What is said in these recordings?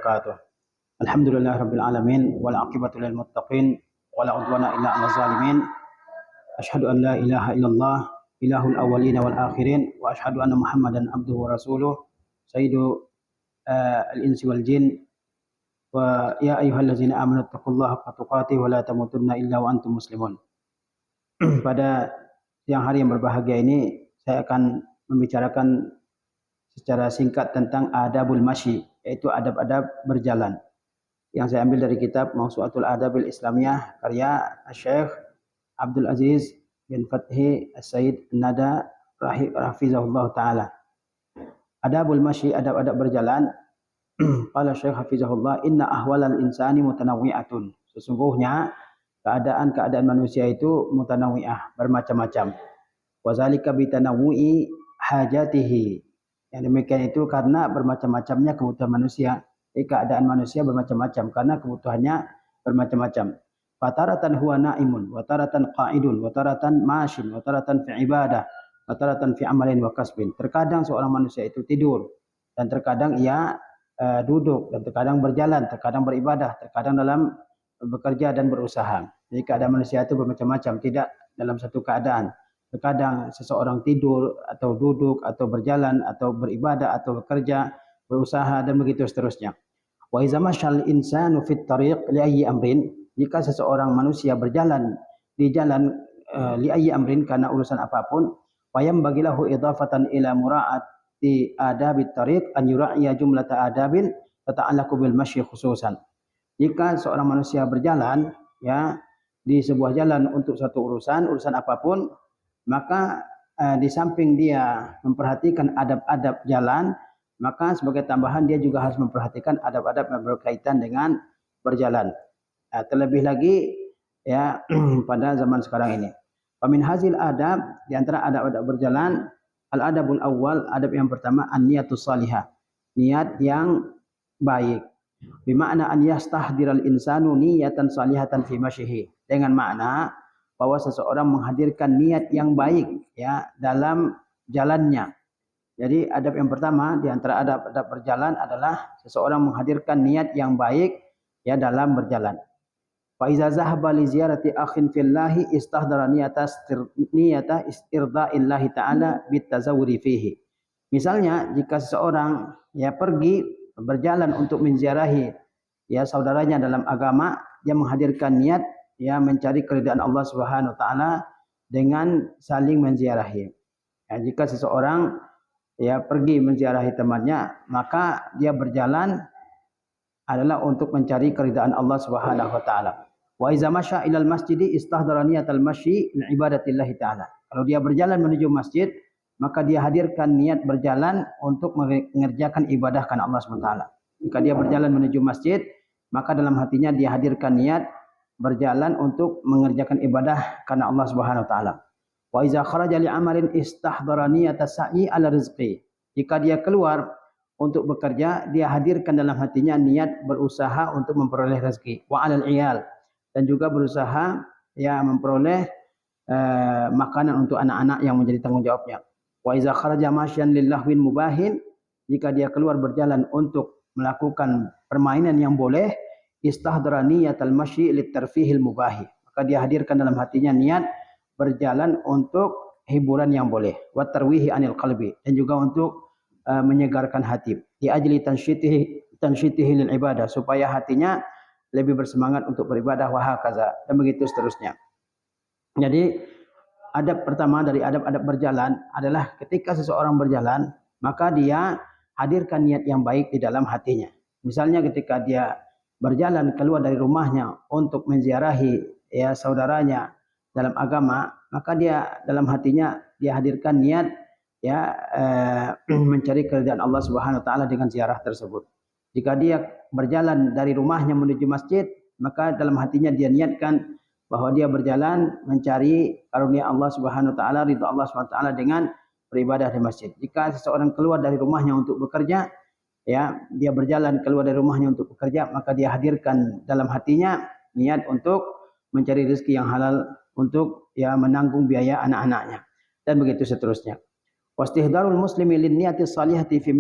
wabarakatuh. Alhamdulillahirabbil alamin wal aqibatu lil muttaqin wala udwana illa 'alal zalimin. Asyhadu an la ilaha illallah ilahul awwalin wal akhirin wa asyhadu anna Muhammadan abduhu wa rasuluh sayyidu al-insi wal jin wa ya ayyuhallazina amanu taqullaha haqqa tuqatih wa la tamutunna illa wa antum muslimun. Pada siang hari yang berbahagia ini saya akan membicarakan secara singkat tentang adabul masyi, yaitu adab-adab berjalan, yang saya ambil dari kitab Mawsu'atul Adabil Islamiyah karya Syekh Abdul Aziz bin Fathi As-Said Nada Hafizahullah Ta'ala. Adabul masyi, adab-adab berjalan. Qala Syekh Hafizahullah, inna ahwalal insani mutanawwi'atun. Sesungguhnya keadaan-keadaan manusia itu mutanawwi'ah, bermacam-macam. Wa zalika bitanawwu'i hajatihi. Yang demikian itu karena bermacam-macamnya kebutuhan manusia. Keadaan manusia bermacam-macam karena kebutuhannya bermacam-macam. Fataratan huwa naimun, wa taratan qa'idun, wa taratan mashin, wa taratan fi ibadah, wa taratan fi amalin wa kasbin. Terkadang seorang manusia itu tidur, dan terkadang ia duduk, dan terkadang berjalan, terkadang beribadah, terkadang dalam bekerja dan berusaha. Jadi keadaan manusia itu bermacam-macam, tidak dalam satu keadaan. Terkadang seseorang tidur atau duduk atau berjalan atau beribadah atau bekerja, berusaha, dan begitu seterusnya. Wa iza masyal insanu fit tariq li ayyi amrin, jika seseorang manusia berjalan di jalan li ayyi amrin karena urusan apapun, fayam bagilahu idafatan ila mura'ati adabit tariq an yura'iya jumlata adabin tata'allaqu bil masyi khususan. Jika seorang manusia berjalan ya di sebuah jalan untuk satu urusan apapun, maka di samping dia memperhatikan adab-adab jalan, maka sebagai tambahan dia juga harus memperhatikan adab-adab yang berkaitan dengan berjalan. Terlebih lagi ya pada zaman sekarang ini. Famin hazil adab, di antara adab-adab berjalan, al-adabul awwal, adab yang pertama an-niyatus salihah, niat yang baik. Bima'na an yastahdiral insanu niyatan salihatan fi masyihi, dengan makna bahwa seseorang menghadirkan niat yang baik ya dalam jalannya. Jadi adab yang pertama di antara adab-adab berjalan adalah seseorang menghadirkan niat yang baik ya dalam berjalan. Fa iza zahaba li ziyarati akhin fillahi istahdara niyata istirda'illahi ta'ala bitazawwuri fihi. Misalnya jika seseorang ya pergi berjalan untuk menziarahi ya saudaranya dalam agama, dia menghadirkan niat ya mencari keridhaan Allah Subhanahu wa taala dengan saling menziarahi. Ya, jika seseorang ya pergi menziarahi temannya, maka dia berjalan adalah untuk mencari keridhaan Allah Subhanahu wa taala. Wa iza masya ilal masjidi istahdara niyatal masyi li ibadatillah taala. Kalau dia berjalan menuju masjid, maka dia hadirkan niat berjalan untuk mengerjakan ibadah karena Allah Subhanahu wa taala. Jika dia berjalan menuju masjid, maka dalam hatinya dia hadirkan niat berjalan untuk mengerjakan ibadah karena Allah Subhanahu wa taala. Wa iza kharaja li amalin istahdara niyata sa'i ala rizqi. Jika dia keluar untuk bekerja, dia hadirkan dalam hatinya niat berusaha untuk memperoleh rezeki. Wa alal iyal, dan juga berusaha ya memperoleh makanan untuk anak-anak yang menjadi tanggung jawabnya. Wa iza kharaja masyan lillahwin mubahin, jika dia keluar berjalan untuk melakukan permainan yang boleh, istahdara niyatal masyi litarfihil mubahi, maka dia hadirkan dalam hatinya niat berjalan untuk hiburan yang boleh, wa tarwihi anil qalbi, dan juga untuk menyegarkan hati, di ajli tansyitihi lil ibadah, supaya hatinya lebih bersemangat untuk beribadah, wa hakaza, dan begitu seterusnya. Jadi adab pertama dari adab-adab berjalan adalah ketika seseorang berjalan, maka dia hadirkan niat yang baik di dalam hatinya. Misalnya ketika dia berjalan keluar dari rumahnya untuk menziarahi ya saudaranya dalam agama, maka dia dalam hatinya dia hadirkan niat ya mencari keridhaan Allah Subhanahu wa taala dengan ziarah tersebut. Jika dia berjalan dari rumahnya menuju masjid, maka dalam hatinya dia niatkan bahwa dia berjalan mencari karunia Allah Subhanahu wa taala, ridha Allah Subhanahu wa taala dengan beribadah di masjid. Jika seseorang keluar dari rumahnya untuk bekerja, ya dia berjalan keluar dari rumahnya untuk bekerja, maka dia hadirkan dalam hatinya niat untuk mencari rezeki yang halal, untuk ya menanggung biaya anak-anaknya, dan begitu seterusnya. Wastihdarul muslimi lin niyati salihati fi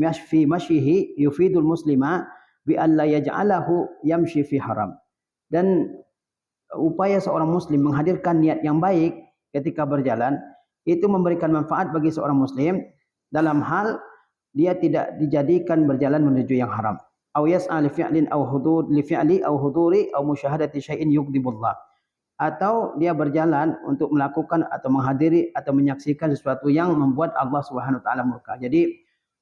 masyihi yufidul muslima bi alla yaj'alahu yamshi fi haram. Dan upaya seorang muslim menghadirkan niat yang baik ketika berjalan itu memberikan manfaat bagi seorang muslim dalam hal dia tidak dijadikan berjalan menuju yang haram. Aw yas'a li fi'lin aw hudur li fi'li aw huduri aw musyahadati syai'in yughdibullah. Atau dia berjalan untuk melakukan atau menghadiri atau menyaksikan sesuatu yang membuat Allah Subhanahu wa taala murka. Jadi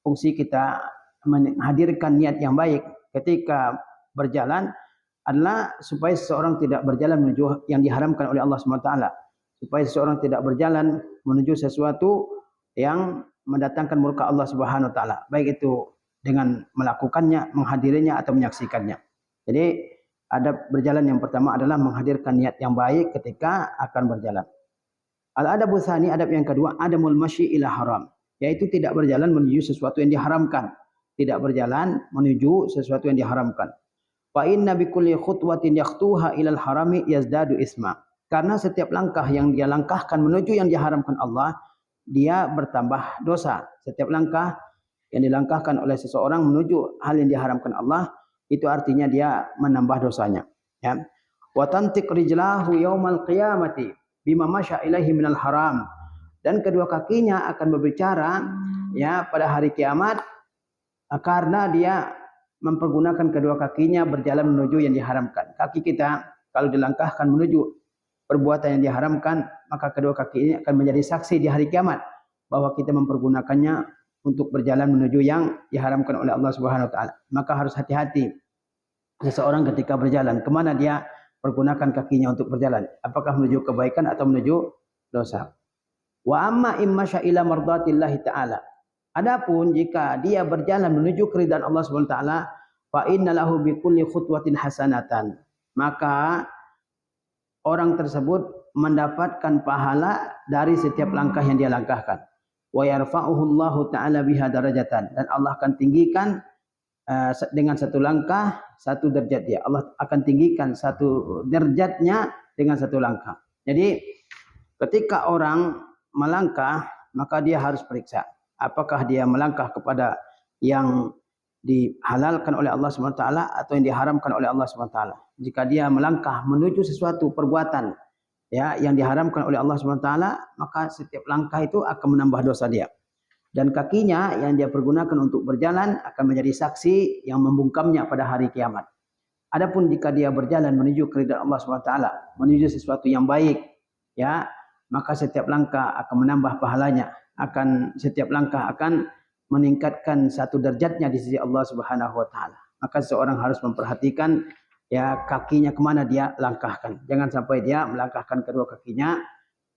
fungsi kita menghadirkan niat yang baik ketika berjalan adalah supaya seseorang tidak berjalan menuju yang diharamkan oleh Allah Subhanahu wa taala. Supaya seseorang tidak berjalan menuju sesuatu yang mendatangkan murka Allah Subhanahu wa taala, baik itu dengan melakukannya, menghadirinya atau menyaksikannya. Jadi adab berjalan yang pertama adalah menghadirkan niat yang baik ketika akan berjalan. Al-adabu tsani, adab yang kedua, adamul masyi ila haram, yaitu tidak berjalan menuju sesuatu yang diharamkan. Tidak berjalan menuju sesuatu yang diharamkan. Fa inna bi kulli khutwatin yakhtuha ilal harami yazdadu isma. Karena setiap langkah yang dia langkahkan menuju yang diharamkan Allah, dia bertambah dosa. Setiap langkah yang dilangkahkan oleh seseorang menuju hal yang diharamkan Allah, itu artinya dia menambah dosanya. Ya. Wa tantiq rijlahu yaumal qiyamati bima masya ilaihi minal haram. Dan kedua kakinya akan berbicara ya pada hari kiamat karena dia mempergunakan kedua kakinya berjalan menuju yang diharamkan. Kaki kita kalau dilangkahkan menuju perbuatan yang diharamkan, maka kedua kaki ini akan menjadi saksi di hari kiamat bahwa kita mempergunakannya untuk berjalan menuju yang diharamkan oleh Allah Subhanahu wa taala. Maka harus hati-hati seseorang ketika berjalan, kemana dia pergunakan kakinya untuk berjalan, apakah menuju kebaikan atau menuju dosa. Wa amma imma ila mardatillahi taala. Adapun jika dia berjalan menuju keridhaan Allah Subhanahu wa taala, fa innalahu bi kulli khutwatin hasanatan. Maka orang tersebut mendapatkan pahala dari setiap langkah yang dia langkahkan. Wa yarfa'uhu Allahu taala biha darajatan, dan Allah akan tinggikan dengan satu langkah satu derajat dia. Allah akan tinggikan satu derajatnya dengan satu langkah. Jadi ketika orang melangkah, maka dia harus periksa apakah dia melangkah kepada yang dihalalkan oleh Allah SWT atau yang diharamkan oleh Allah SWT. Jika dia melangkah menuju sesuatu perbuatan ya yang diharamkan oleh Allah SWT, maka setiap langkah itu akan menambah dosa dia. Dan kakinya yang dia pergunakan untuk berjalan akan menjadi saksi yang membungkamnya pada hari kiamat. Adapun jika dia berjalan menuju keridhaan Allah SWT, menuju sesuatu yang baik, ya, maka setiap langkah akan menambah pahalanya. Setiap langkah akan meningkatkan satu derajatnya di sisi Allah Subhanahu wa taala. Maka seorang harus memperhatikan ya kakinya kemana dia langkahkan. Jangan sampai dia melangkahkan kedua kakinya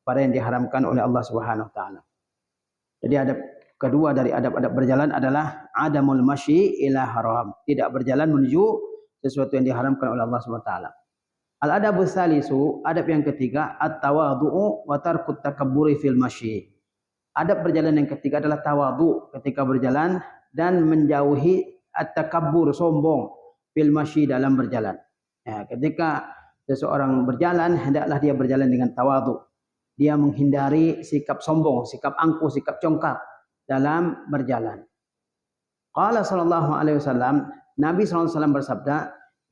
pada yang diharamkan oleh Allah Subhanahu wa taala. Jadi adab kedua dari adab-adab berjalan adalah adamul masyi ila haram, tidak berjalan menuju sesuatu yang diharamkan oleh Allah Subhanahu wa taala. Al-adabu tsalisu, adab yang ketiga, at-tawadhu'u wa tarkut takabburi fil masyi. Adab berjalan yang ketiga adalah tawadhu ketika berjalan dan menjauhi at-takabbur, sombong, fil masyi, dalam berjalan. Ya, ketika seseorang berjalan, hendaklah dia berjalan dengan tawadhu. Dia menghindari sikap sombong, sikap angkuh, sikap congkak dalam berjalan. Qala sallallahu alaihi wasallam, Nabi sallallahu alaihi wasallam bersabda,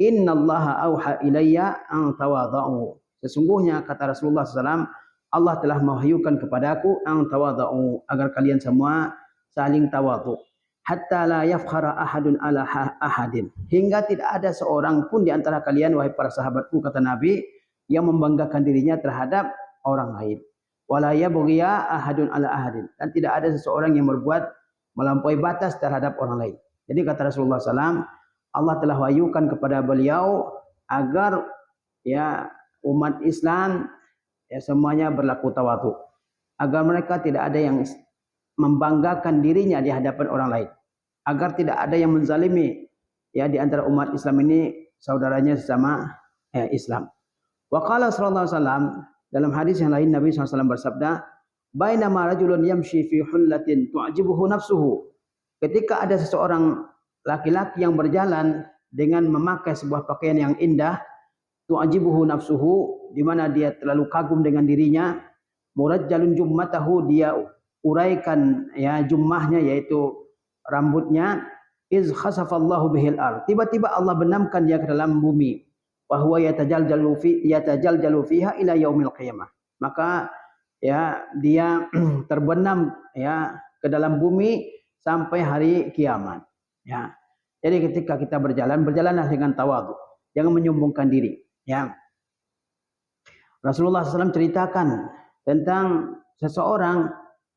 "Innallaha auha ilayya an tawadhu." Sesungguhnya kata Rasulullah SAW, Allah telah mewahyukan kepadaku an tawadhu, agar kalian semua saling tawadhu. Hatta la yafkhara ahadun ala ahadin. Hingga tidak ada seorang pun di antara kalian, wahai para sahabatku, kata Nabi, yang membanggakan dirinya terhadap orang lain. Wala yabghiya ahadun ala ahadin. Dan tidak ada seseorang yang berbuat melampaui batas terhadap orang lain. Jadi kata Rasulullah SAW, Allah telah wahyukan kepada beliau agar ya umat Islam ya semuanya berlaku tawadhu, agar mereka tidak ada yang membanggakan dirinya di hadapan orang lain, agar tidak ada yang menzalimi ya di antara umat Islam ini saudaranya sesama Islam. Wa qala sallallahu alaihi wasallam, dalam hadis yang lain Nabi SAW bersabda, bainama rajulun yamshi fi hullatin tu'jibuhu nafsuhu. Ketika ada seseorang laki-laki yang berjalan dengan memakai sebuah pakaian yang indah, tu'jibuhu nafsuhu, di mana dia terlalu kagum dengan dirinya, murajjalun jummatahu, dia uraikan ya jummahnya, yaitu rambutnya, iz khasafallahu bihil ard. Tiba-tiba Allah benamkan dia ke dalam bumi. Wa huwa yatajaljalu fiha ila yaumil qiyamah. Maka ya dia terbenam ya ke dalam bumi sampai hari kiamat. Ya. Jadi ketika kita berjalan, berjalanlah dengan tawadhu, jangan menyombongkan diri. Ya. Rasulullah SAW ceritakan tentang seseorang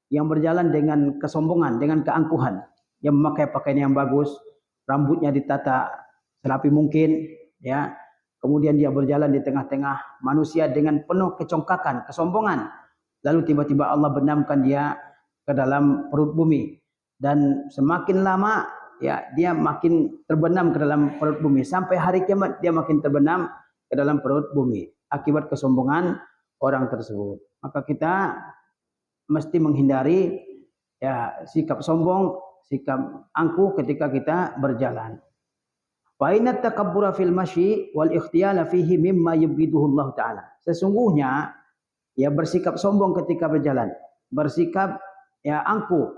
yang berjalan dengan kesombongan, dengan keangkuhan, yang memakai pakaian yang bagus, rambutnya ditata serapi mungkin, ya. Kemudian dia berjalan di tengah-tengah manusia dengan penuh kecongkakan, kesombongan. Lalu tiba-tiba Allah benamkan dia ke dalam perut bumi, dan semakin lama ya dia makin terbenam ke dalam perut bumi sampai hari kiamat dia makin terbenam ke dalam perut bumi akibat kesombongan orang tersebut. Maka kita mesti menghindari ya sikap sombong, sikap angkuh ketika kita berjalan. Fa inna takabbura fil masyi wal ikhtiyala fihi mimma yubghiduhu Allah taala. Sesungguhnya ya bersikap sombong ketika berjalan, bersikap ya angkuh,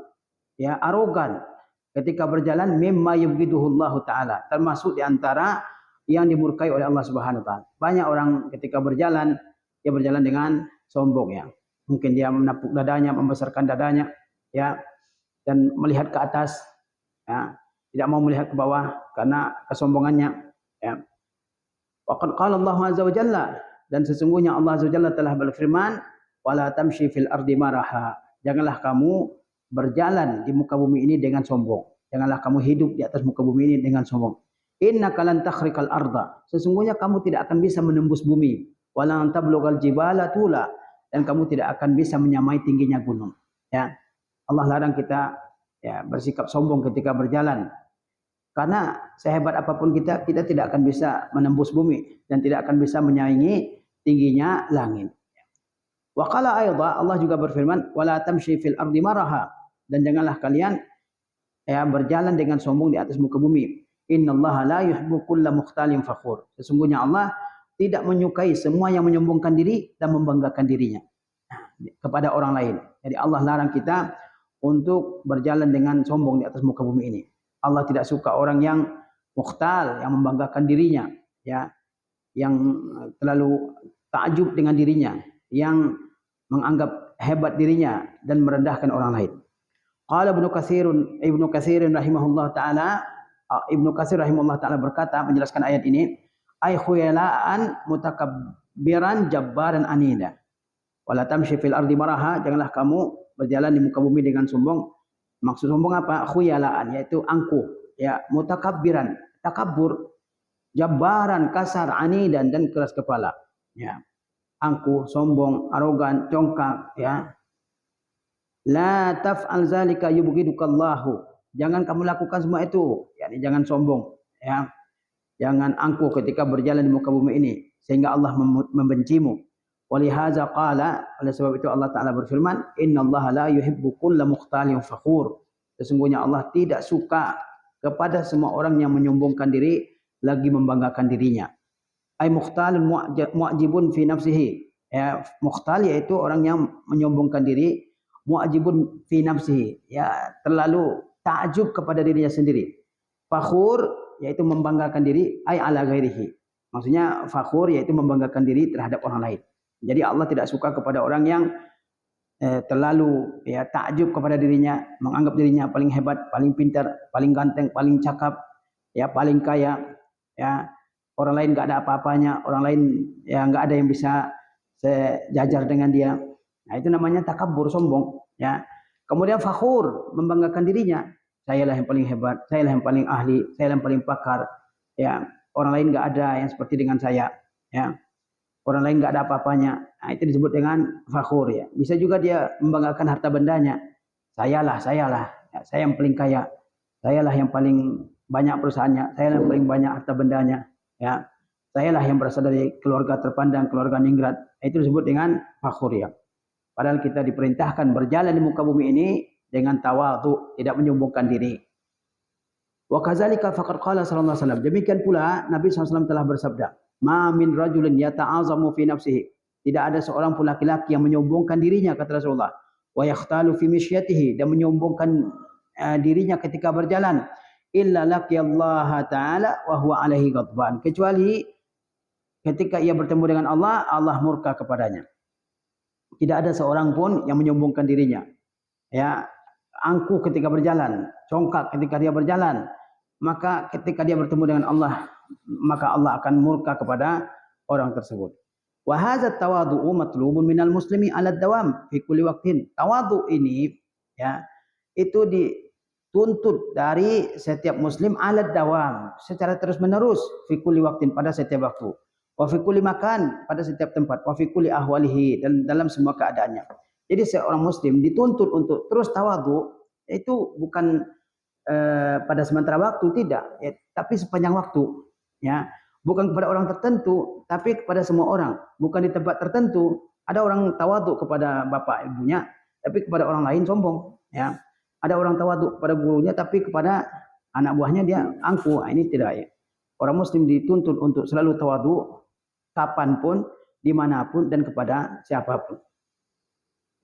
ya arogan ketika berjalan mimma yubghiduhu Allah taala, termasuk di antara yang dimurkai oleh Allah Subhanahu wa taala. Banyak orang ketika berjalan dia berjalan dengan sombong ya. Mungkin dia menapuk dadanya, membesarkan dadanya ya, dan melihat ke atas ya, tidak mau melihat ke bawah karena kesombongannya ya. Waqad qala Allah azza wa jalla, dan sesungguhnya Allah azza wa jalla telah berfirman, wala tamshi fil ardi maraha. Janganlah kamu berjalan di muka bumi ini dengan sombong. Janganlah kamu hidup di atas muka bumi ini dengan sombong. Innaka lan takhrikal arda. Sesungguhnya kamu tidak akan bisa menembus bumi. Wala tablughal jibala tula, dan kamu tidak akan bisa menyamai tingginya gunung. Ya. Allah larang kita ya bersikap sombong ketika berjalan. Karena sehebat apapun kita tidak akan bisa menembus bumi dan tidak akan bisa menyaingi tingginya langit. Wa qala aidha, Allah juga berfirman, wala tamshi fil ardi maraha, dan janganlah kalian ya berjalan dengan sombong di atas muka bumi. Innallaha la yuhibbu kulla mukhtalin fakhur. Sesungguhnya Allah tidak menyukai semua yang menyombongkan diri dan membanggakan dirinya kepada orang lain. Jadi Allah larang kita untuk berjalan dengan sombong di atas muka bumi ini. Allah tidak suka orang yang mukhtal, yang membanggakan dirinya, ya, yang terlalu takjub dengan dirinya, yang menganggap hebat dirinya dan merendahkan orang lain. Qala Ibnu Katsir rahimahullah taala, Ibnu Katsir rahimahullah taala berkata menjelaskan ayat ini, ay khuyalaan mutakabbiran jabbaran anida. Wala tamshi fil ardi maraha, janganlah kamu berjalan di muka bumi dengan sombong. Maksud sombong apa? Khuyalaan, yaitu angkuh, ya, mutakabbiran, takabbur, jabbaran, kasar, anidan, dan keras kepala, ya. Angkuh, sombong, arogan, congkak, ya. La taf'al zalika yubghidukallahu. Jangan kamu lakukan semua itu, yakni jangan sombong, ya. Jangan angkuh ketika berjalan di muka bumi ini sehingga Allah membencimu. Walihaza qala, oleh sebab itu Allah Ta'ala berfirman, innallaha la yuhibbu kulla mukhtalin fakhur. Sesungguhnya Allah tidak suka kepada semua orang yang menyombongkan diri lagi membanggakan dirinya. Ay mukhtalun mu'jibun fi nafsihi. Ya, mukhtal yaitu orang yang menyombongkan diri, mu'jibun fi nafsihi, ya, terlalu takjub kepada dirinya sendiri. Fakhur yaitu membanggakan diri, ay ala ghairihi. Maksudnya fakhur yaitu membanggakan diri terhadap orang lain. Jadi Allah tidak suka kepada orang yang terlalu ya takjub kepada dirinya, menganggap dirinya paling hebat, paling pintar, paling ganteng, paling cakap, ya, paling kaya, ya. Orang lain enggak ada apa-apanya, orang lain ya enggak ada yang bisa sejajar dengan dia. Nah, itu namanya takabbur, sombong, ya. Kemudian fakhur, membanggakan dirinya. Sayalah yang paling hebat, sayalah yang paling ahli, sayalah yang paling pakar, ya. Orang lain enggak ada yang seperti dengan saya, ya. Orang lain nggak ada apa-apanya. Nah, itu disebut dengan fakhur, ya. Bisa juga dia membanggakan harta bendanya. Sayalah, ya, saya yang paling kaya. Sayalah yang paling banyak perusahaannya. Sayalah yang paling banyak harta bendanya. Ya, sayalah yang berasal dari keluarga terpandang, keluarga ningrat. Nah, itu disebut dengan fakhur, ya. Padahal kita diperintahkan berjalan di muka bumi ini dengan tawadhu, tidak menyombongkan diri. Wa kadzalika faqad qala sallallahu alaihi wasallam. Demikian pula Nabi SAW telah bersabda, ma min rajulin yata'azamu fi nafsihi. Tidak ada seorang pun laki-laki yang menyombongkan dirinya, kata Rasulullah. Wa yakhtalu fi misyatihi, dan menyombongkan dirinya ketika berjalan. illa laqiyallaha ta'ala wa huwa alaihi ghadban, kecuali ketika ia bertemu dengan Allah, Allah murka kepadanya. Tidak ada seorang pun yang menyombongkan dirinya. Ya, angkuh ketika berjalan, congkak ketika dia berjalan, maka ketika dia bertemu dengan Allah, maka Allah akan murka kepada orang tersebut. Wa hadza tawadhu'u matlubun minal muslimi 'ala dawam fi kulli waqtin. Tawadhu ini ya, itu dituntut dari setiap muslim 'ala dawam, secara terus-menerus, fi kulli waqtin, pada setiap waktu. Wa fi kulli makan, pada setiap tempat, wa fi kulli ahwalihi, dan dalam semua keadaannya. Jadi seorang muslim dituntut untuk terus tawadhu, itu bukan pada sementara waktu, tidak, ya, tapi sepanjang waktu, ya. Bukan kepada orang tertentu, tapi kepada semua orang. Bukan di tempat tertentu. Ada orang tawadhu kepada bapak ibunya, tapi kepada orang lain sombong, ya. Ada orang tawadhu kepada gurunya, tapi kepada anak buahnya dia angkuh. Ini tidak, ya. Orang muslim dituntut untuk selalu tawadhu, kapanpun, dimanapun, dan kepada siapapun.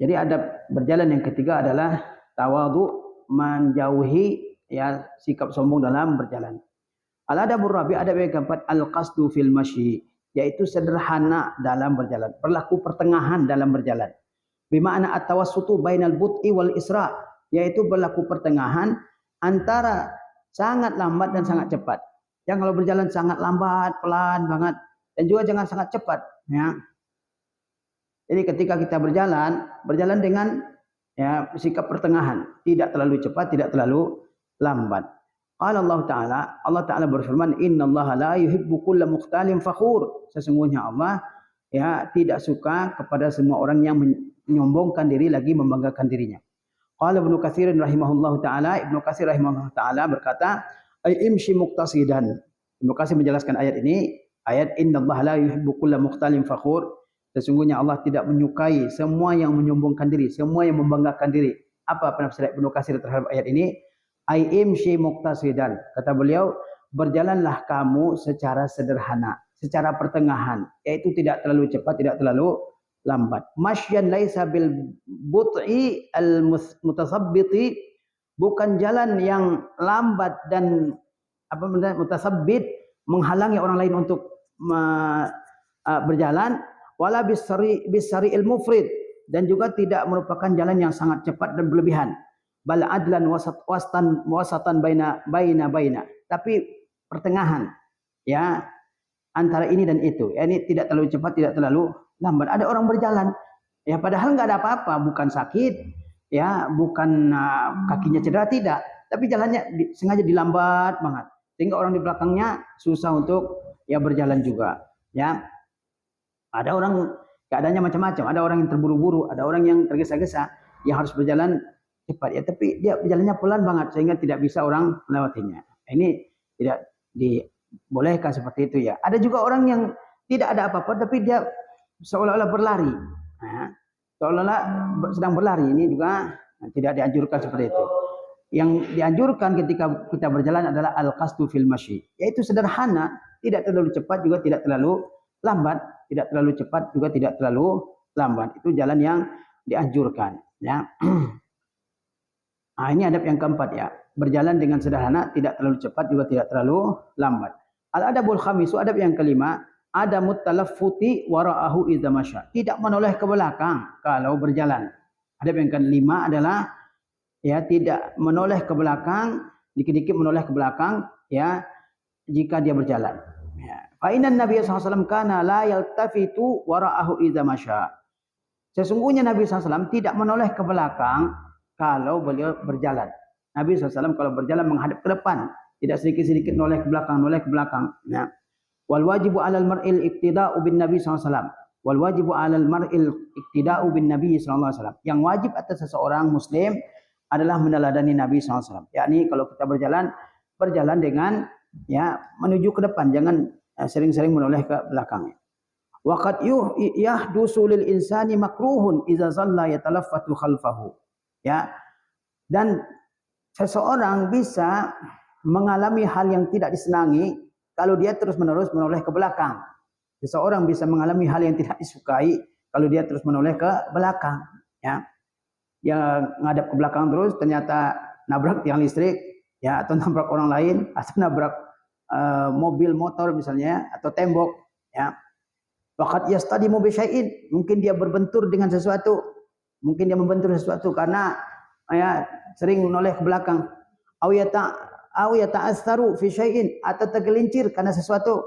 Jadi adab berjalan yang ketiga adalah tawadhu, menjauhi ya sikap sombong dalam berjalan. Al-adabur rabi', adab yang keempat, al-qasdu fil masyi, yaitu sederhana dalam berjalan, berlaku pertengahan dalam berjalan. Bima'na at-tawassutu bainal but'i wal isra', yaitu berlaku pertengahan antara sangat lambat dan sangat cepat. Yang kalau berjalan sangat lambat, pelan banget, dan juga jangan sangat cepat, ya. Jadi ketika kita berjalan dengan ya sikap pertengahan, tidak terlalu cepat, tidak terlalu lambat. Qala Allah Ta'ala berfirman, innallaha la yuhibbu kulla mukhtalin fakhur. Sesungguhnya Allah ya tidak suka kepada semua orang yang menyombongkan diri lagi membanggakan dirinya. Qala Ibnu Katsir rahimahullahu taala, Ibnu Katsir rahimahullahu taala berkata, ay imshi muqtasidan. Ibnu Katsir menjelaskan ayat ini, ayat innallaha la yuhibbu kulla mukhtalin fakhur. Sesungguhnya Allah tidak menyukai semua yang menyombongkan diri, semua yang membanggakan diri. Apa penafsiran Ibnu Katsir terhadap ayat ini? Ai imshi muqtasidan. Kata beliau, berjalanlah kamu secara sederhana, secara pertengahan, yaitu tidak terlalu cepat, tidak terlalu lambat. Masyan laisa bil but'i al mutasabbiti, bukan jalan yang lambat dan mutasabbit, menghalangi orang lain untuk berjalan, wala bisari il mufrid, dan juga tidak merupakan jalan yang sangat cepat dan berlebihan. Bal adlan wasatan baina, tapi pertengahan, ya, antara ini dan itu. Ya, ini tidak terlalu cepat, tidak terlalu lambat. Ada orang berjalan, ya, padahal nggak ada apa-apa, bukan sakit, ya, bukan kakinya cedera, tidak, tapi jalannya sengaja dilambat banget, sehingga orang di belakangnya susah untuk ya berjalan juga, ya. Ada orang keadaannya macam-macam, ada orang yang terburu-buru, ada orang yang tergesa-gesa, yang harus berjalan cepat, ya, tapi dia berjalannya pelan banget sehingga tidak bisa orang melewatinya. Ini tidak dibolehkan seperti itu, ya. Ada juga orang yang tidak ada apa-apa tapi dia seolah-olah berlari, nah, seolah-olah sedang berlari. Ini juga tidak dianjurkan seperti itu. Yang dianjurkan ketika kita berjalan adalah al-qasdu fil masyi, yaitu sederhana, tidak terlalu cepat juga tidak terlalu lambat, tidak terlalu cepat juga tidak terlalu lambat. Itu jalan yang dianjurkan, ya. Nah, ini adab yang keempat, ya. Berjalan dengan sederhana, tidak terlalu cepat juga tidak terlalu lambat. Al-adabul khamisu, adab yang kelima, adamut talaffuti wara'ahu idza masya. Tidak menoleh ke belakang kalau berjalan. Adab yang kelima adalah ya tidak menoleh ke belakang, dikit-dikit menoleh ke belakang, ya, jika dia berjalan. Ya. Fa inna Nabi sallallahu alaihi wasallam kana la yaltafitu wara'ahu idza masya. Sesungguhnya Nabi SAW tidak menoleh ke belakang kalau beliau berjalan. Nabi SAW kalau berjalan menghadap ke depan, tidak sedikit-sedikit noleh ke belakang, noleh ke belakang. Ya. Wal wajibu 'alal mar'il iqtida'u bin Nabi SAW. Wal wajibu 'alal mar'il iqtida'u bin Nabi SAW. Yang wajib atas seseorang muslim adalah meneladani Nabi SAW. Yakni kalau kita berjalan dengan ya menuju ke depan, jangan sering-sering menoleh ke belakang. Wa qad yahdusu lil insani makruhun idza zalla yatalaffatu khalfahu. Ya. Dan seseorang bisa mengalami hal yang tidak disenangi kalau dia terus-menerus menoleh ke belakang. Seseorang bisa mengalami hal yang tidak disukai kalau dia terus menoleh ke belakang, ya. Dia ngadap ke belakang terus ternyata nabrak tiang listrik, ya, atau nabrak orang lain, atau nabrak mobil, motor misalnya, atau tembok, ya. Waqad yastadimu bi syai'in, mungkin dia berbentur dengan sesuatu, mungkin dia membentur sesuatu karena ya sering menoleh ke belakang. Aw yata'assaru fi syai'in, atau tergelincir karena sesuatu.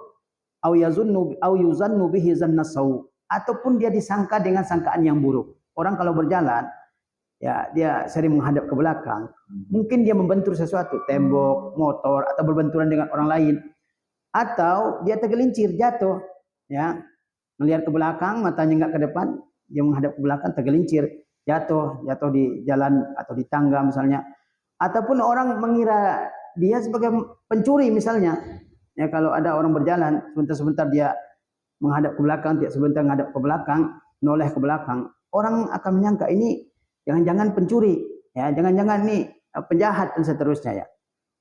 Aw yuzannu bihi zannasaw, ataupun dia disangka dengan sangkaan yang buruk. Orang kalau berjalan, ya dia sering menghadap ke belakang, mungkin dia membentur sesuatu, tembok, motor, atau berbenturan dengan orang lain, atau dia tergelincir, jatuh, ya, melihat ke belakang, matanya enggak ke depan, dia menghadap ke belakang, tergelincir, jatuh di jalan atau di tangga misalnya. Ataupun orang mengira dia sebagai pencuri misalnya. Ya, kalau ada orang berjalan, sebentar-sebentar dia menghadap ke belakang, dia sebentar menghadap ke belakang, noleh ke belakang, orang akan menyangka ini jangan-jangan pencuri, ya, jangan-jangan nih penjahat dan seterusnya, ya.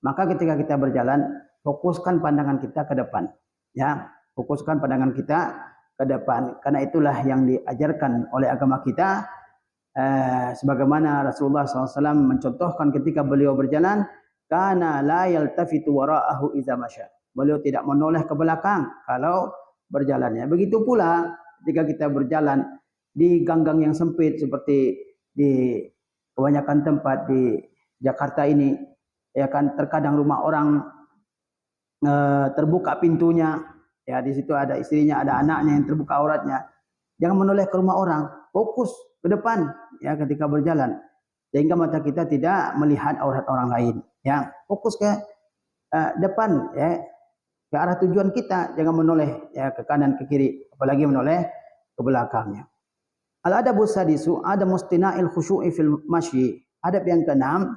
Maka ketika kita berjalan, fokuskan pandangan kita ke depan, ya, fokuskan pandangan kita ke depan, karena itulah yang diajarkan oleh agama kita, sebagaimana Rasulullah SAW mencontohkan ketika beliau berjalan, kana la yaltafitu wara'ahu idza masya, beliau tidak menoleh ke belakang kalau berjalannya. Begitu pula ketika kita berjalan di gang-gang yang sempit seperti di kebanyakan tempat di Jakarta ini, ya kan, terkadang rumah orang terbuka pintunya, ya, di situ ada istrinya, ada anaknya yang terbuka auratnya. Jangan menoleh ke rumah orang, fokus ke depan, ya, ketika berjalan, sehingga mata kita tidak melihat aurat orang lain, ya. Fokus ke depan, ya, ke arah tujuan kita, jangan menoleh, ya, ke kanan ke kiri, apalagi menoleh ke belakangnya. Al-adabu sadisu ada mustina'il khusyu'i fil masyi. Adab yang keenam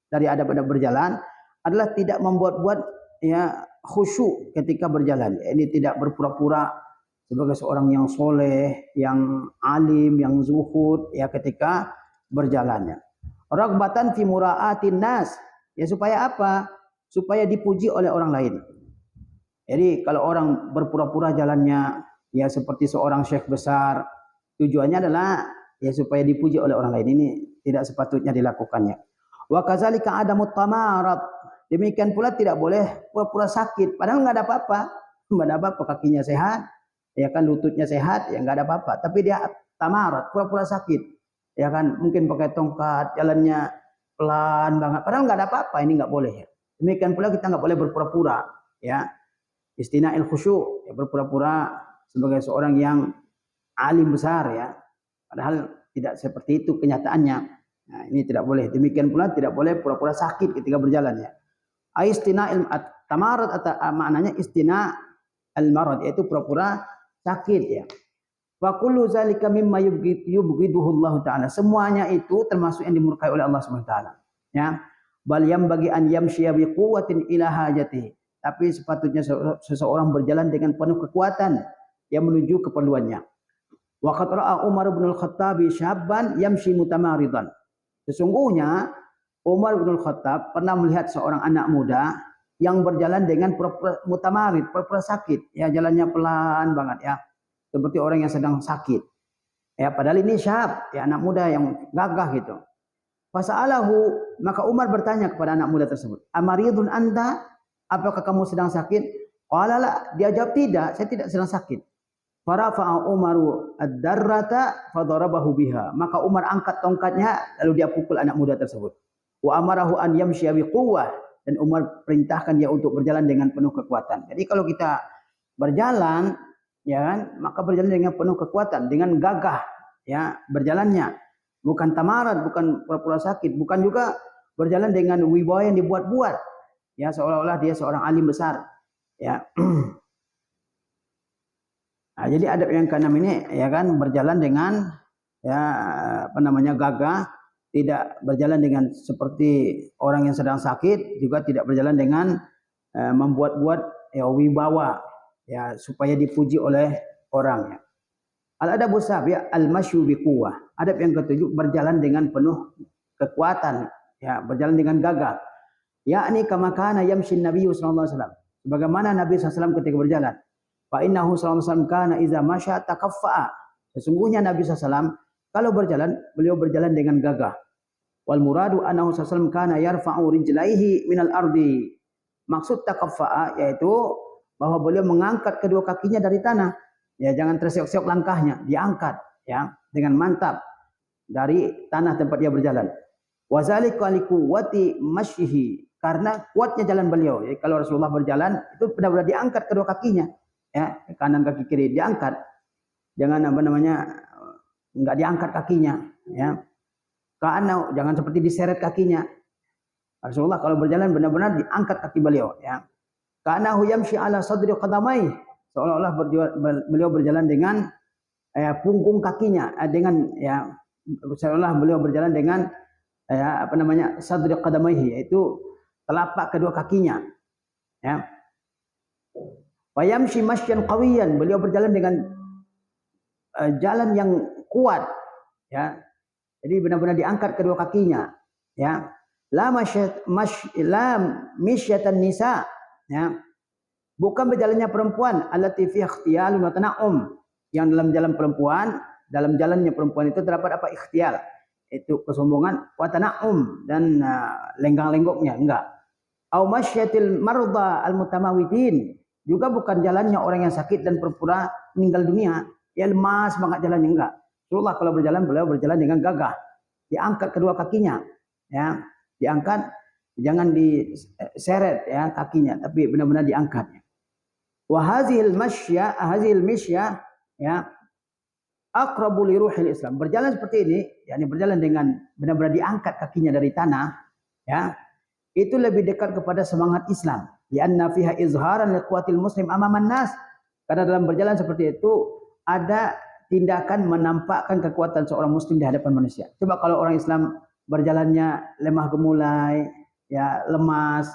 dari adab-adab berjalan adalah tidak membuat-buat, ya, khusyuk ketika berjalan. Ini tidak berpura-pura sebagai seorang yang soleh, yang alim, yang zuhud, ya, ketika berjalannya. Raghbatan fi mura'atin nas, ya, supaya apa? Supaya dipuji oleh orang lain. Jadi kalau orang berpura-pura jalannya, ya, seperti seorang syekh besar, tujuannya adalah, ya, supaya dipuji oleh orang lain. Ini tidak sepatutnya dilakukannya. Wa kadzalika adamut tamarat, demikian pula tidak boleh pura-pura sakit, padahal nggak ada apa-apa, nggak ada apa-apa, kakinya sehat, ya kan, lututnya sehat, ya, nggak ada apa-apa, tapi dia tamarat, pura-pura sakit, ya kan, mungkin pakai tongkat, jalannya pelan banget, padahal nggak ada apa-apa. Ini nggak boleh, ya. Demikian pula kita nggak boleh berpura-pura, ya, istina'il khusyuk, ya, berpura-pura sebagai seorang yang alim besar, ya, padahal tidak seperti itu kenyataannya. Nah, ini tidak boleh. Demikian pula tidak boleh pura-pura sakit ketika berjalan, ya. Istina'il tamarat atau maknanya istina' al-marad, yaitu pura-pura sakit, ya. Wa kullu zalika mimma yubghiduhu Allah taala. Semuanya itu termasuk yang dimurkai oleh Allah Subhanahu wa taala, ya. Bal yambagi an yamshiya bi quwwatin ila hajatihi. Tapi sepatutnya seseorang berjalan dengan penuh kekuatan yang menuju keperluannya. Wa qad ra'a Umar bin Al-Khattab syabban yamshi mutamaridan. Sesungguhnya Umar bin Al-Khattab pernah melihat seorang anak muda yang berjalan dengan pura-pura mutamarid, pura-pura sakit, ya, jalannya pelan banget, ya, seperti orang yang sedang sakit, ya, padahal ini syab, ya, anak muda yang gagah gitu. Fasa'alahu, maka Umar bertanya kepada anak muda tersebut, amaridun anta, apakah kamu sedang sakit? Qala la, dia jawab tidak, saya tidak sedang sakit. Farafa'a Umaru ad-darrata fadarabahu biha, maka Umar angkat tongkatnya lalu dia pukul anak muda tersebut. Wa amarahu an yamshiya biquwwah, dan Umar perintahkan dia untuk berjalan dengan penuh kekuatan. Jadi kalau kita berjalan, ya kan, maka berjalan dengan penuh kekuatan, dengan gagah, ya, berjalannya, bukan tamarat, bukan pura-pura sakit, bukan juga berjalan dengan wibawa yang dibuat-buat, ya, seolah-olah dia seorang alim besar, ya. Nah, jadi adab yang keenam ini, ya kan, berjalan dengan, ya, apa namanya, gagah, tidak berjalan dengan seperti orang yang sedang sakit, juga tidak berjalan dengan membuat-buat, ya, wibawa, ya, supaya dipuji oleh orang, ya. Al-adabu sabi' al-masyu biquwwah. Adab yang ketujuh, berjalan dengan penuh kekuatan, ya, berjalan dengan gagah. Yakni kama kana yamshi Nabi sallallahu alaihi wasallam. Sebagaimana Nabi SAW ketika berjalan. Fa innahu sallallahu alaihi wasallam kana idza masya takaffa'a. Sesungguhnya Nabi SAW kalau berjalan, beliau berjalan dengan gagah. Wal muradu annahu sallallahu kana yarfa'u rijlaihi minal ardi. Maksud takaffa'a yaitu bahwa beliau mengangkat kedua kakinya dari tanah. Ya, jangan terseok-seok langkahnya, diangkat ya dengan mantap dari tanah tempat dia berjalan. Wa zalika liquwwati masyihi, karena kuatnya jalan beliau. Jadi kalau Rasulullah berjalan itu benar-benar diangkat kedua kakinya, ya, kanan kaki kiri diangkat. Jangan enggak diangkat kakinya, ya. Karena jangan seperti diseret kakinya. Rasulullah kalau berjalan benar-benar diangkat kaki beliau, ya. Karena yamshi ala sadri qadamai, seolah-olah beliau berjalan dengan punggung kakinya, dengan ya seolah beliau berjalan dengan sadri qadamaihi, yaitu telapak kedua kakinya, ya. Wa yamshi mashyan qawiyan, beliau berjalan dengan jalan yang kuat, ya. Jadi benar-benar diangkat kedua kakinya, ya. La misyatan nisa, ya. Bukan berjalannya perempuan allati fi ikhtiyalun wa tana'um, yang dalam jalannya perempuan itu terdapat apa? Ikhtial, itu kesombongan, wa tana'um, dan lenggang-lenggoknya, enggak. Au masyatil marda al mutamawidin, juga bukan jalannya orang yang sakit dan pura-pura meninggal dunia, ya lemas banget jalannya, enggak. Rasulullah kalau berjalan, beliau berjalan dengan gagah, diangkat kedua kakinya, ya, diangkat, jangan diseret ya kakinya, tapi benar-benar diangkat. Wa hazil misya, ya, aqrabu li ruhil Islam. Berjalan seperti ini, yakni berjalan dengan benar-benar diangkat kakinya dari tanah, ya, itu lebih dekat kepada semangat Islam. Lianna fiha izharan liquwatil muslim amaman nas. Karena dalam berjalan seperti itu ada tindakan menampakkan kekuatan seorang muslim di hadapan manusia. Coba kalau orang Islam berjalannya lemah gemulai, ya, lemas,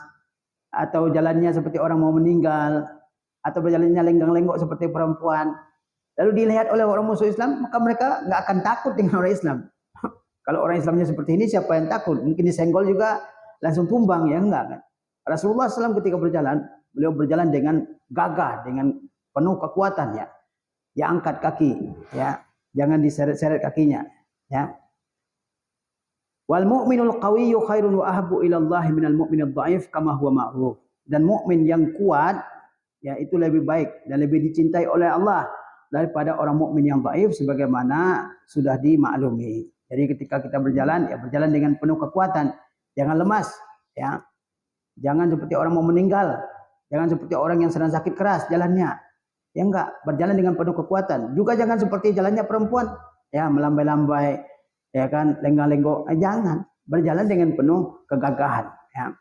atau jalannya seperti orang mau meninggal, atau berjalannya lenggang-lenggok seperti perempuan, lalu dilihat oleh orang musuh Islam, maka mereka nggak akan takut dengan orang Islam. Kalau orang Islamnya seperti ini, siapa yang takut? Mungkin disenggol juga langsung tumbang, ya enggak kan? Rasulullah SAW ketika berjalan, beliau berjalan dengan gagah, dengan penuh kekuatan, ya. Ya, angkat kaki, ya, jangan diseret-seret kakinya, ya. Wal mu'minul qawiyyu khairun wa ahabbu ila Allah minal mu'minid dhaif kama huwa ma'ruf. Dan mukmin yang kuat, ya, itu lebih baik dan lebih dicintai oleh Allah daripada orang mukmin yang dhaif, sebagaimana sudah dimaklumi. Jadi ketika kita berjalan, ya berjalan dengan penuh kekuatan, jangan lemas, ya. Jangan seperti orang mau meninggal, jangan seperti orang yang sedang sakit keras jalannya. Ya enggak, berjalan dengan penuh kekuatan. Juga jangan seperti jalannya perempuan, ya, melambai-lambai, ya kan, lenggang-lenggok. Jangan, berjalan dengan penuh kegagahan, ya.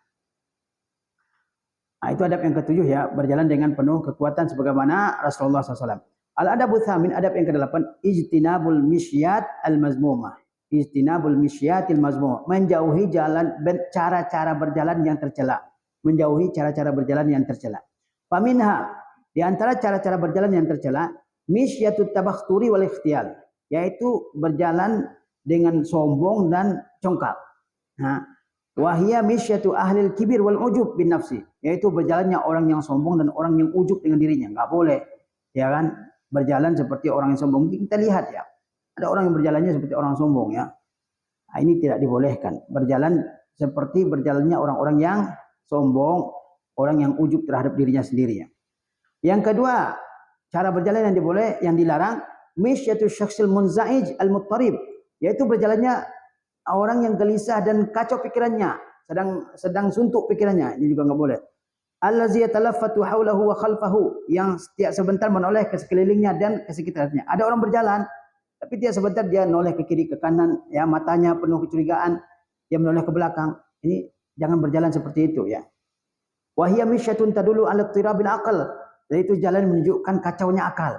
Nah, itu adab yang ketujuh, ya, berjalan dengan penuh kekuatan sebagaimana Rasulullah SAW. Al-adabu tsamin, adab yang kedelapan, ijtinabul misyat al-mazmumah. Ijtinabul misyatil mazmumah, menjauhi jalan, cara-cara berjalan yang tercela. Menjauhi cara-cara berjalan yang tercela. Faminha, di antara cara-cara berjalan yang tercela, misyatut tabakhturi wal ikhtiyal, yaitu berjalan dengan sombong dan congkak. Nah, wahia misyatu ahlil kibir wal ujub bin nafsi, yaitu berjalannya orang yang sombong dan orang yang ujub dengan dirinya. Enggak boleh, ya kan, berjalan seperti orang yang sombong. Kita lihat, ya, ada orang yang berjalannya seperti orang sombong, ya. Nah, ini tidak dibolehkan. Berjalan seperti berjalannya orang-orang yang sombong, orang yang ujub terhadap dirinya sendiri, ya. Yang kedua, cara berjalan yang yang dilarang, misyatu syakhsil munza'ij al-muttarib, yaitu berjalannya orang yang gelisah dan kacau pikirannya, sedang suntuk pikirannya. Ini juga enggak boleh. Allazi yatalaffatu haulahu wa khalfahu, yang setiap sebentar menoleh ke sekelilingnya dan ke sekitarnya. Ada orang berjalan, tapi tiap sebentar dia noleh ke kiri ke kanan, ya, matanya penuh kecurigaan, dia menoleh ke belakang. Ini jangan berjalan seperti itu, ya. Wa hiya misyatun tadullu ala tirabil aql, yaitu jalan menunjukkan kacaunya akal.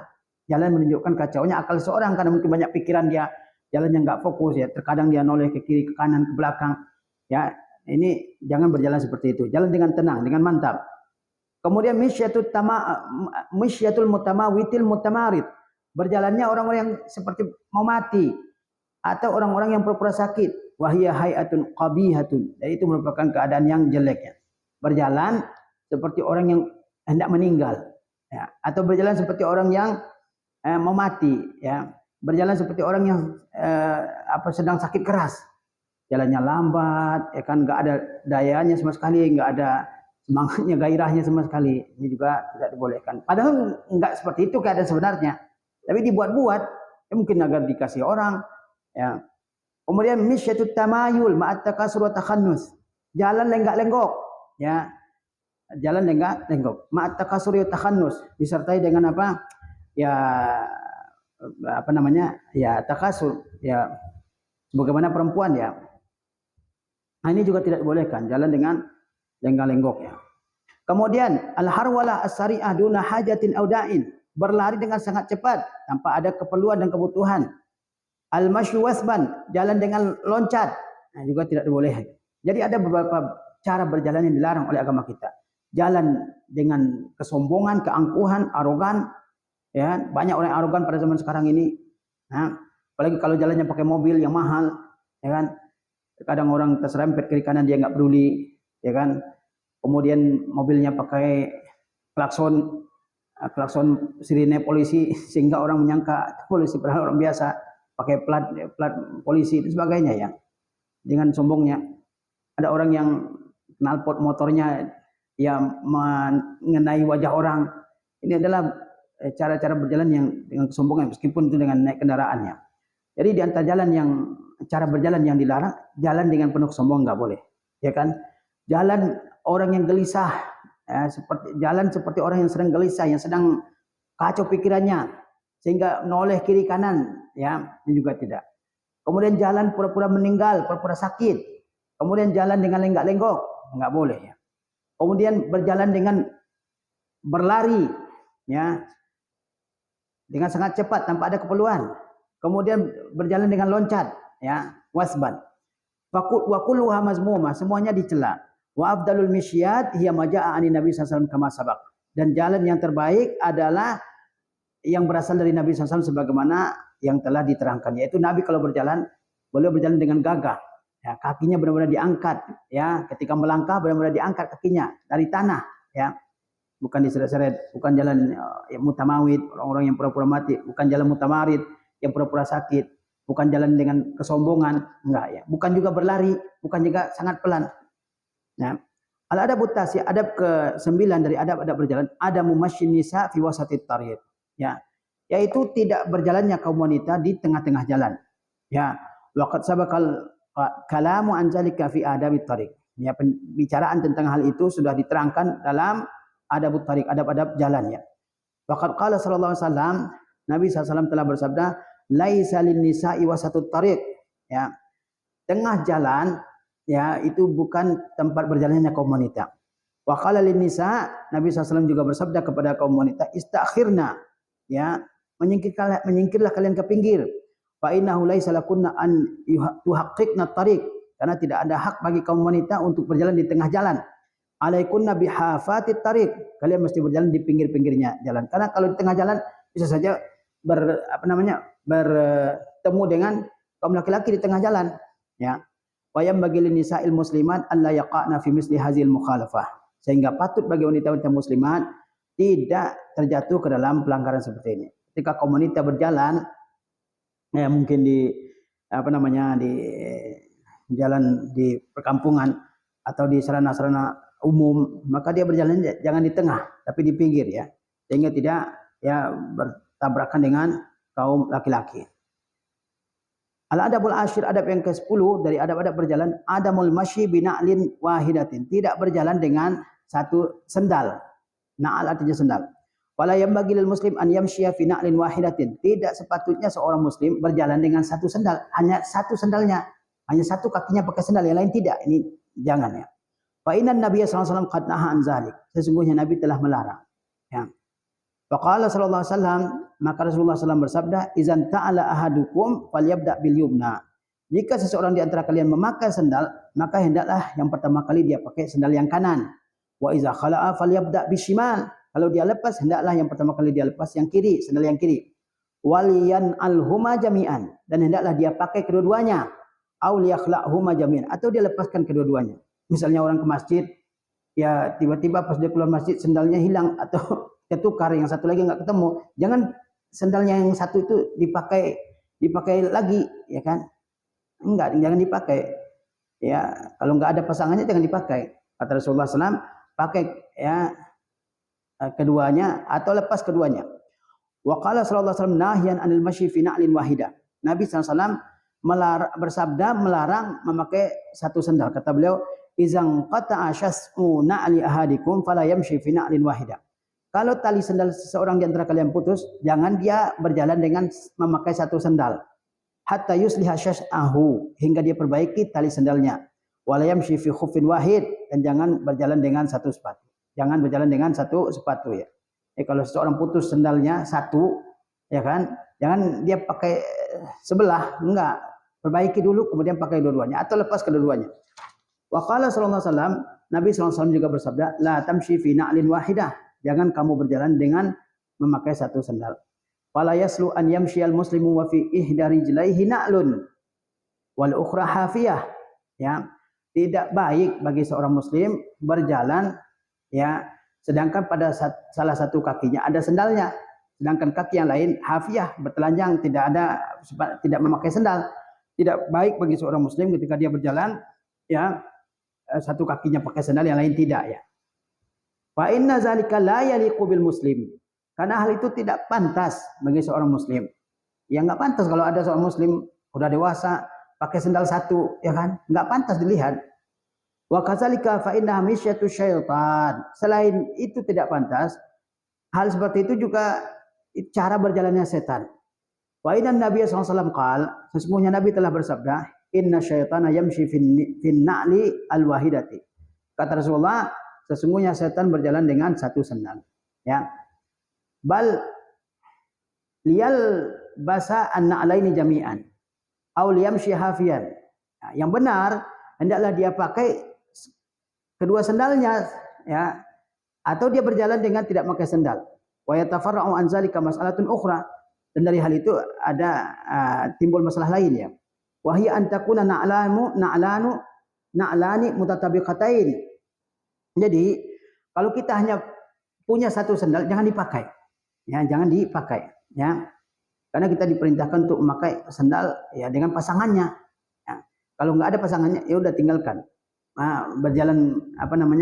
Jalan menunjukkan kacaunya akal seorang karena mungkin banyak pikiran dia, jalannya enggak fokus, ya. Terkadang dia noleh ke kiri, ke kanan, ke belakang, ya. Ini jangan berjalan seperti itu. Jalan dengan tenang, dengan mantap. Kemudian misyatul mutamawitil mutamarid, berjalannya orang-orang yang seperti mau mati atau orang-orang yang pura-pura sakit. Wahiyya hayatun qabihatun, dan itu merupakan keadaan yang jelek, ya. Berjalan seperti orang yang hendak meninggal, ya, atau berjalan seperti orang yang mau mati, ya. Berjalan seperti orang yang sedang sakit keras. jalannya lambat, ya kan, nggak ada dayanya sama sekali, nggak ada semangatnya, gairahnya sama sekali. Ini juga tidak dibolehkan. Padahal nggak seperti itu keadaan sebenarnya, tapi dibuat-buat, ya mungkin agar dikasih orang. Ya. Kemudian misyatut tamayul ma'at takasur wa takhannus. Jalan lenggak-lenggok, ya. Jalan lenggak-lenggok. Ma'at takasur wa takhannus, disertai dengan apa? Ya apa namanya? Ya takasur, ya sebagaimana perempuan ya. Nah, ini juga tidak dibolehkan, jalan dengan lenggak-lenggok ya. Kemudian al-harwalah as-sari'ah duna hajatin auda'in, berlari dengan sangat cepat tanpa ada keperluan dan kebutuhan. Al-masyu wasban, jalan dengan loncat, nah, juga tidak dibolehkan. Jadi ada beberapa cara berjalan yang dilarang oleh agama kita. Jalan dengan kesombongan, keangkuhan, arogan, ya, banyak orang yang arogan pada zaman sekarang ini. Nah, apalagi kalau jalannya pakai mobil yang mahal, ya kan? Kadang orang terserempet kiri kanan dia nggak peduli, ya kan? Kemudian mobilnya pakai klakson sirine polisi sehingga orang menyangka polisi, padahal orang biasa pakai plat polisi dan sebagainya ya. Dengan sombongnya ada orang yang knalpot motornya ya mengenai wajah orang. Ini adalah cara-cara berjalan yang dengan kesombongan meskipun itu dengan naik kendaraannya. Jadi di antara cara berjalan yang dilarang, jalan dengan penuh kesombongan nggak boleh, ya kan? Jalan orang yang gelisah, ya, seperti orang yang sedang gelisah, yang sedang kacau pikirannya, sehingga menoleh kiri kanan, ya, ini juga tidak. Kemudian jalan pura-pura meninggal, pura-pura sakit. Kemudian jalan dengan lenggak-lenggok, nggak boleh ya. Kemudian berjalan dengan berlari, ya, dengan sangat cepat tanpa ada keperluan. Kemudian berjalan dengan loncat, ya, wasban. Wa kulluha mazmumah, semuanya dicela. Wa afdalul misyat hiya maja'a ani Nabi sallallahu alaihi wasallam kama sabaq. Dan jalan yang terbaik adalah yang berasal dari Nabi SAW sebagaimana yang telah diterangkan, yaitu Nabi kalau berjalan, beliau berjalan dengan gagah, ya, kakinya benar-benar diangkat, ya, ketika melangkah benar-benar diangkat kakinya dari tanah, ya, bukan diseret-seret, bukan jalan mutamawid, orang-orang yang pura-pura mati, bukan jalan mutamarid yang pura-pura sakit, bukan jalan dengan kesombongan, enggak ya, bukan juga berlari, bukan juga sangat pelan, ya. Al-adabut tasya, adab ke-9 dari adab-adab berjalan, ada mumasyyin nisa fi wasatit tariq. Ya, yaitu tidak berjalannya kaum wanita di tengah-tengah jalan. Ya, waqad sabaqal kalamu an zalika fi adabit tariq. Ya, pembicaraan tentang hal itu sudah diterangkan dalam adabut tariq, adab-adab jalan ya. Waqad qala sallallahu alaihi wasallam, Nabi SAW telah bersabda, laisa lin nisa'i wasatut tariq. Ya. Tengah jalan ya itu bukan tempat berjalannya kaum wanita. Wa qala lin nisa, Nabi SAW juga bersabda kepada kaum wanita, istakhirna, ya, menyingkirlah kalian ke pinggir. Fa innahu laisa lakunna an tuhaqqiqna tariq, karena tidak ada hak bagi kaum wanita untuk berjalan di tengah jalan. Alaikunna bihafatit tariq, kalian mesti berjalan di pinggir-pinggirnya jalan. Karena kalau di tengah jalan bisa saja bertemu dengan kaum laki-laki di tengah jalan, ya. Wa yambaghi lin nisa'il muslimat alla yaqa'na fi misli hadzal mukhalafah, sehingga patut bagi wanita-wanita muslimat tidak terjatuh ke dalam pelanggaran seperti ini. Ketika kaum wanita berjalan, ya mungkin di di jalan di perkampungan atau di sarana-sarana umum, maka dia berjalan jangan di tengah, tapi di pinggir ya, sehingga tidak ya bertabrakan dengan kaum laki-laki. Al-adabul asyir, adab yang ke-10 dari adab-adab berjalan, adamul masyi bina'lin wahidatin, tidak berjalan dengan satu sendal. Na'al artinya sendal. Wala yambaghi lil muslim an yamshiya fi na'lin wahidatin. Tidak sepatutnya seorang muslim berjalan dengan satu sendal, hanya satu sendalnya, hanya satu kakinya pakai sendal, yang lain tidak. Ini jangan ya. Fa inna Nabiy sallallahu alaihi wasallam qad naha an zalik. Sesungguhnya Nabi telah melarang. Ya. Faqala sallallahu alaihi wasallam, maka Rasulullah SAW bersabda, "Izan ta'ala ahadukum falyabda bil yumna." Jika seseorang di antara kalian memakai sendal, maka hendaklah yang pertama kali dia pakai sendal yang kanan. Wa iza khala'a falyabda bishimal. Kalau dia lepas, hendaklah yang pertama kali dia lepas yang kiri, sendal yang kiri. Waliyan alhuma jami'an, dan hendaklah dia pakai kedua-duanya. Aw liyakhla'huma jami'an, atau dia lepaskan kedua-duanya. Misalnya orang ke masjid, ya tiba-tiba pas dia keluar masjid sendalnya hilang atau ketukar, yang satu lagi nggak ketemu. Jangan sendalnya yang satu itu dipakai lagi, ya kan? Enggak, jangan dipakai. Ya, kalau nggak ada pasangannya jangan dipakai. Kata Rasulullah SAW, pakai ya keduanya atau lepas keduanya. Wa qala sallallahu alaihi wasallam nahyan anil masyi fi na'lin wahidah. Nabi SAW bersabda melarang memakai satu sendal. Kata beliau, izang qata'a syas'u na'li ahadikum fala yamshi fi na'lin wahidah. Kalau tali sendal seseorang di antara kalian putus, jangan dia berjalan dengan memakai satu sendal. Hatta yusliha syas'ahu, hingga dia perbaiki tali sendalnya. Wala yamshi fi khuffin wahid, dan jangan berjalan dengan satu sepatu. Jangan berjalan dengan satu sepatu ya. Kalau seseorang putus sendalnya satu, ya kan, jangan dia pakai sebelah, enggak. Perbaiki dulu, kemudian pakai dua-duanya atau lepas kedua-duanya. Wa qala sallallahu alaihi wasallam, Nabi sallallahu alaihi wasallam juga bersabda, la tamshi fi na'lin wahidah. Jangan kamu berjalan dengan memakai satu sendal. Fala yaslu an yamshiyal muslimu wa fi ihda rijlaihi na'lun wal ukhra hafiyah. Ya, tidak baik bagi seorang muslim berjalan ya sedangkan pada salah satu kakinya ada sendalnya, sedangkan kaki yang lain hafiyah, bertelanjang, tidak memakai sendal. Tidak baik bagi seorang muslim ketika dia berjalan ya satu kakinya pakai sendal, yang lain tidak ya. Fa inna zalika la yaliqu bil muslim. Karena hal itu tidak pantas bagi seorang muslim. Ya enggak pantas kalau ada seorang muslim udah dewasa pakai sendal satu, ya kan? Enggak pantas dilihat. Wa kadzalika fa inna misyatu syaitan. Selain itu tidak pantas, hal seperti itu juga cara berjalannya setan. Wa inna Nabi sallallahu alaihi wasallam qala, sesungguhnya Nabi telah bersabda, inna syaitana yamshi fin na'li al-wahidati. Kata Rasulullah, sesungguhnya setan berjalan dengan satu sendal. Ya. Bal liyal basa an-na'laini jami'an aw liyamshi hafiyan. Nah, yang benar hendaklah dia pakai kedua sendalnya ya, atau dia berjalan dengan tidak pakai sendal. Wa yatafarra'u an zalika mas'alatun ukhra. Dan dari hal itu ada timbul masalah lain ya. Wa hiya an takuna na'lani mutatabiqatain. Jadi kalau kita hanya punya satu sendal jangan dipakai. Ya, jangan dipakai ya. Karena kita diperintahkan untuk memakai sandal ya dengan pasangannya. Ya. Kalau nggak ada pasangannya ya udah tinggalkan. Berjalan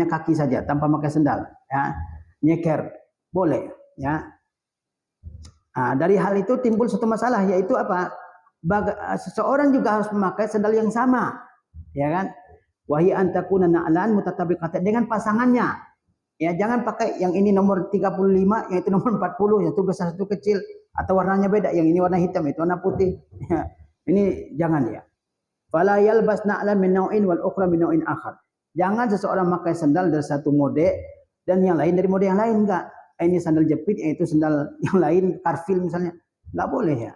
kaki saja tanpa pakai sandal ya. Nyeker boleh ya. Dari hal itu timbul satu masalah, yaitu apa? Seseorang juga harus memakai sandal yang sama, ya kan? Wahi antakuna na'lan mutatabiqatan, dengan pasangannya. Ya, jangan pakai yang ini nomor 35, yang itu nomor 40, yang itu besar satu kecil, atau warnanya beda, yang ini warna hitam, itu warna putih. Ya, ini jangan ya. Fala yalbas na'lan min naw'in wal ukhra min naw'in akhar. Jangan seseorang memakai sandal dari satu mode dan yang lain dari mode yang lain, enggak. Ini sandal jepit, itu sandal yang lain, karfil misalnya, enggak boleh ya.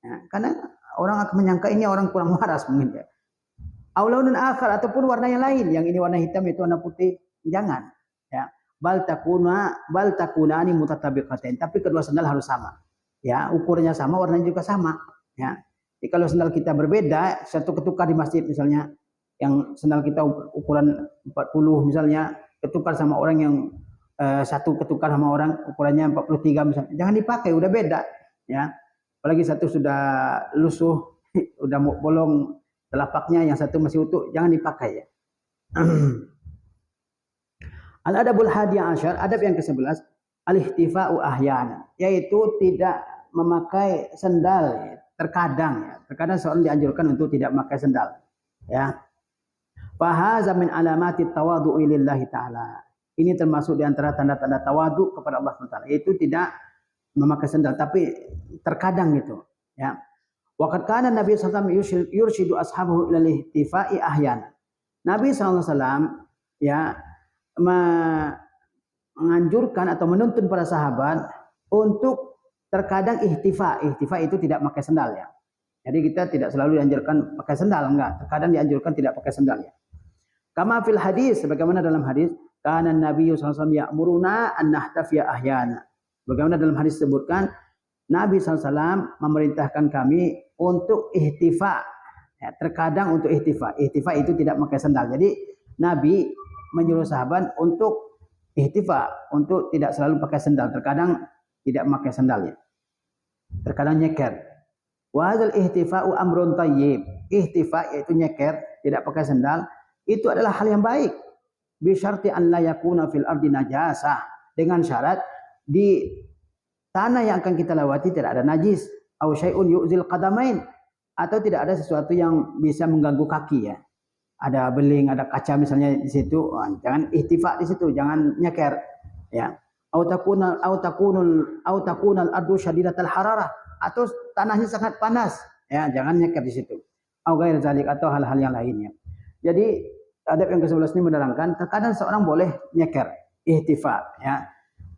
Ya, karena orang akan menyangka ini orang kurang waras mungkin ya. Aulaunun akhar, ataupun warna yang lain, yang ini warna hitam, itu warna putih, jangan. Ya, bal takunani mutatabiqatain, tapi kedua sandal harus sama. Ya, ukurannya sama, warnanya juga sama. Ya. Jadi kalau sandal kita berbeda, satu ketukar di masjid misalnya, yang sandal kita ukuran 40 misalnya, ketukar sama orang yang satu ketukar sama orang ukurannya 43 misalnya, jangan dipakai, udah beda. Ya, apalagi satu sudah lusuh, udah bolong telapaknya, yang satu masih utuh, jangan dipakai ya. Al-adabul hadiyah asyar, adab yang ke-11, al-ihtifa'u ahyana, yaitu tidak memakai sendal ya. Terkadang seorang dianjurkan untuk tidak memakai sendal ya. Fahaza min alamati tawadhu'i lillahi ta'ala. Ini termasuk di antara tanda-tanda tawadhu kepada Allah SWT, yaitu tidak memakai sendal, tapi terkadang gitu ya. Wa qad kana Nabi sallallahu alaihi wasallam yurshidu ashabahu ila al-ihtifa'i ahyana. Nabi sallallahu alaihi wasallam ya menganjurkan atau menuntun para sahabat untuk terkadang ihtifa. Ihtifa itu tidak pakai sendal ya. Jadi kita tidak selalu dianjurkan pakai sendal, enggak. Terkadang dianjurkan tidak pakai sendal ya. Kama fil hadis, sebagaimana dalam hadis, kana Nabi sallallahu alaihi wasallam ya'muruna an nahtafiya ahyana. Bagaimana dalam hadis disebutkan, Nabi sallallahu alaihi wasallam memerintahkan kami untuk ihtifa. Ya, terkadang untuk ihtifa. Ihtifa itu tidak pakai sendal. Jadi Nabi menyuruh sahabat untuk ihtifa, untuk tidak selalu pakai sendal, terkadang tidak memakai sandalnya, terkadang nyeker. Wa hadzal ihtifa'u amrun thayyib. Ihtifa yaitu nyeker tidak pakai sendal, itu adalah hal yang baik. Bi syarti an la yakuna fil ardi najasah, dengan syarat di tanah yang akan kita lewati tidak ada najis, au syai'un yu'zil qadamain, atau tidak ada sesuatu yang bisa mengganggu kaki ya. Ada beling, ada kaca misalnya di situ, jangan ihtifak di situ, jangan nyeker ya. Au takunal ardu syadidatal hararah, atau tanahnya sangat panas ya, jangan nyeker di situ. Au ghair zalik, atau hal-hal yang lainnya. Jadi adab yang ke-11 ini menerangkan terkadang seorang boleh nyeker, ihtifak ya.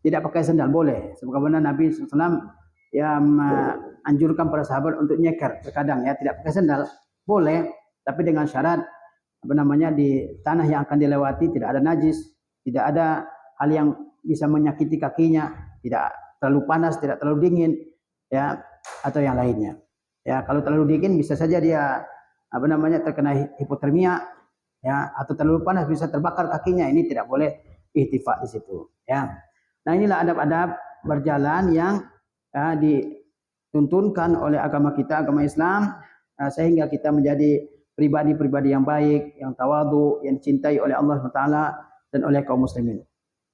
Tidak pakai sandal boleh. Sebagaimana Nabi SAW yang anjurkan para sahabat untuk nyeker terkadang ya, tidak pakai sandal boleh, tapi dengan syarat di tanah yang akan dilewati tidak ada najis, tidak ada hal yang bisa menyakiti kakinya, tidak terlalu panas, tidak terlalu dingin ya, atau yang lainnya. Ya, kalau terlalu dingin bisa saja dia terkena hipotermia ya, atau terlalu panas bisa terbakar kakinya. Ini tidak boleh ihtifak di situ ya. Nah, inilah adab-adab berjalan yang dituntunkan oleh agama kita, agama Islam, sehingga kita menjadi pribadi-pribadi yang baik, yang tawadhu, yang dicintai oleh Allah SWT dan oleh kaum muslimin.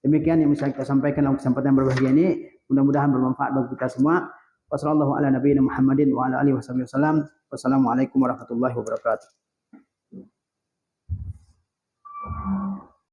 Demikian yang bisa kita sampaikan dalam kesempatan berbahagia ini. Mudah-mudahan bermanfaat bagi kita semua. Wassalamualaikum warahmatullahi wabarakatuh.